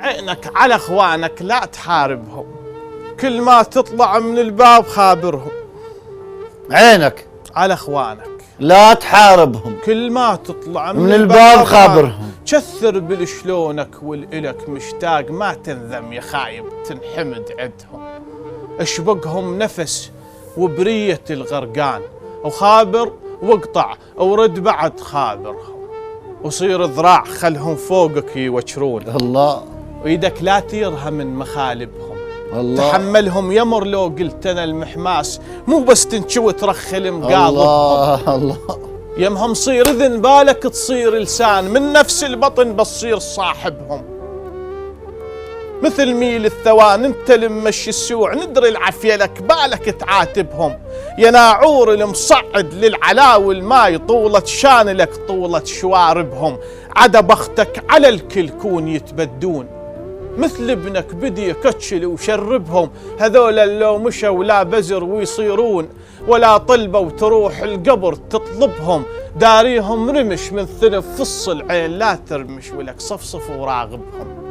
عينك على اخوانك لا تحاربهم، كل ما تطلع من الباب خابرهم. عينك على اخوانك لا تحاربهم، كل ما تطلع من الباب خابرهم. كثر بالشلونك والإلك مشتاق، ما تنذم يا خايب تنحمد عدهم. اشبقهم نفس وبرية الغرقان، وخابر واقطع ورد بعد خابرهم، وصير ذراع خلهم فوقك يوشرون. الله. ويدك لا تيرها من مخالبهم. الله. تحملهم يمر لو قلت انا المحماس، مو بس تنشوي ترخل مقاضبهم. الله الله. يمهم صير اذن بالك تصير لسان، من نفس البطن بتصير صاحبهم. مثل ميل الثوان انت لمشي السوع، ندري العافية لك بالك تعاتبهم. يا ناعور المصعد للعلاول ماي، طولة شانلك طولة شواربهم. عدا بختك على الكلكون يتبدون، مثل ابنك بدي يكتشل وشربهم. هذولا لو مشوا لا بزر ويصيرون، ولا طلبوا تروح القبر تطلبهم. داريهم رمش من ثلث فص العين لا ترمش، ولك صفصف وراغبهم.